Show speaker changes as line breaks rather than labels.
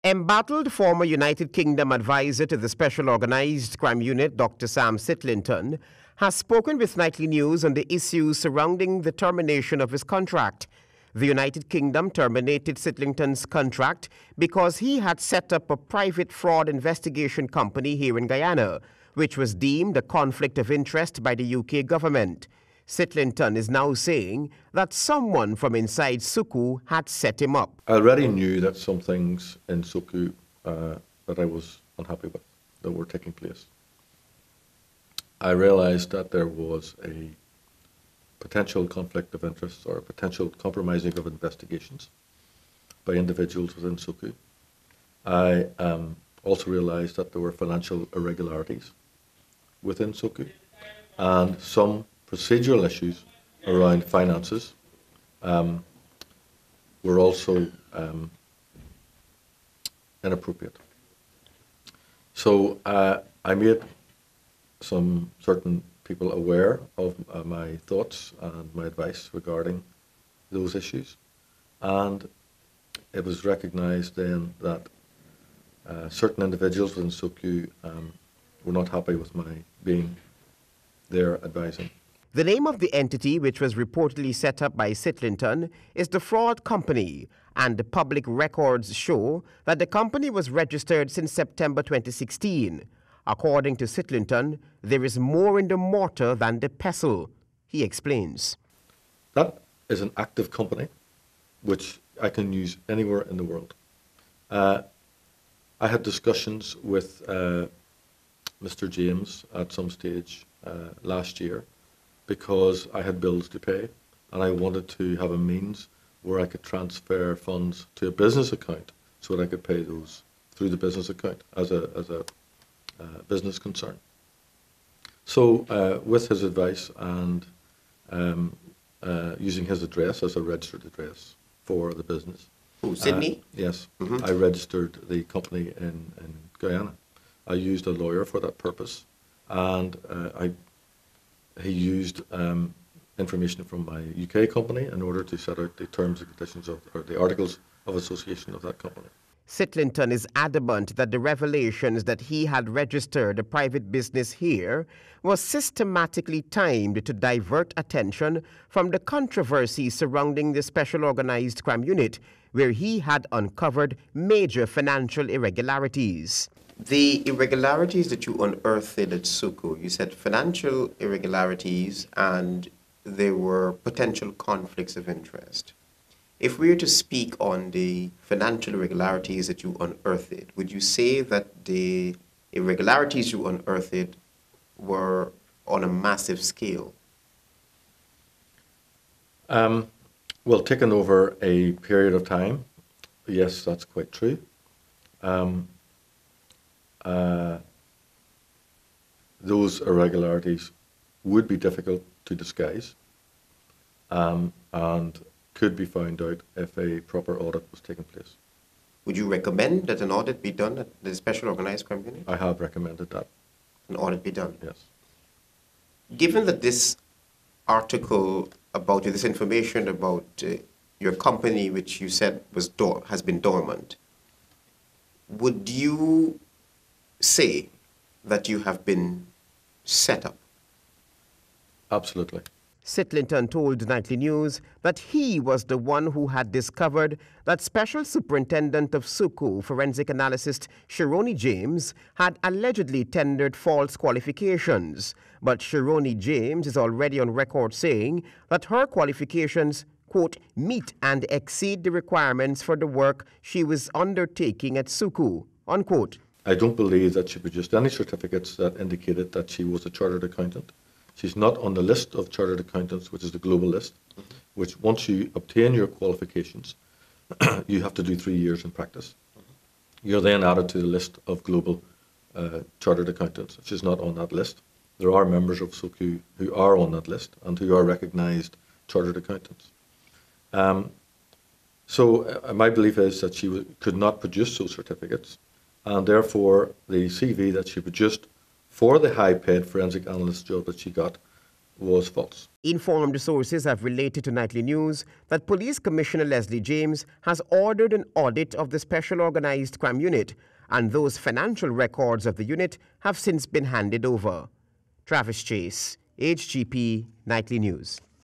Embattled former United Kingdom advisor to the Special Organised Crime Unit, Dr. Sam Sittlington, has spoken with Nightly News on the issues surrounding the termination of his contract. The United Kingdom terminated Sittlington's contract because he had set up a private fraud investigation company here in Guyana, which was deemed a conflict of interest by the UK government. Sittlington is now saying that someone from inside Socu had set him up.
I already knew that some things in Socu that I was unhappy with that were taking place. I realised that there was a potential conflict of interest or a potential compromising of investigations by individuals within Socu. I also realised that there were financial irregularities within Socu and some procedural issues around finances were also inappropriate. So I made some certain people aware of my thoughts and my advice regarding those issues, and it was recognised then that certain individuals within Socu were not happy with my being there advising.
The name of the entity, which was reportedly set up by Sittlington, is the Fraud Company, and the public records show that the company was registered since September 2016. According to Sittlington, there is more in the mortar than the pestle. He explains.
That is an active company, which I can use anywhere in the world. I had discussions with Mr. James at some stage last year, because I had bills to pay and I wanted to have a means where I could transfer funds to a business account so that I could pay those through the business account as a business concern. So with his advice and using his address as a registered address for the business.
Oh, Sydney?
Yes, I registered the company in Guyana. I used a lawyer for that purpose, and he used information from my UK company in order to set out the terms and conditions of, or the articles of association of that company.
Sittlington is adamant that the revelations that he had registered a private business here was systematically timed to divert attention from the controversy surrounding the Special Organised Crime Unit, where he had uncovered major financial irregularities. The irregularities that you unearthed at Socu, you said financial irregularities and there were potential conflicts of interest. If we were to speak on the financial irregularities that you unearthed, would you say that the irregularities you unearthed were on a massive scale?
Well, taken over a period of time, yes, that's quite true. Those irregularities would be difficult to disguise and could be found out if a proper audit was taking place.
Would you recommend that an audit be done at the Special Organised Crime Unit?
I have recommended that.
An audit be done?
Yes.
Given that this article about you, this information about your company, which you said has been dormant, would you say that you have been set up?
Absolutely.
Sittlington told Nightly News that he was the one who had discovered that Special Superintendent of Socu forensic analyst Sharona James had allegedly tendered false qualifications. But Sharona James is already on record saying that her qualifications, quote, meet and exceed the requirements for the work she was undertaking at Socu, unquote.
I don't believe that she produced any certificates that indicated that she was a chartered accountant. She's not on the list of chartered accountants, which is the global list, which once you obtain your qualifications, you have to do 3 years in practice. You're then added to the list of global chartered accountants. She's not on that list. There are members of Socu who are on that list and who are recognised chartered accountants. So my belief is that she could not produce those certificates, and therefore the CV that she produced for the high-paid forensic analyst job that she got was false.
Informed sources have related to Nightly News that Police Commissioner Leslie James has ordered an audit of the Special Organised Crime Unit, and those financial records of the unit have since been handed over. Travis Chase, HGP Nightly News.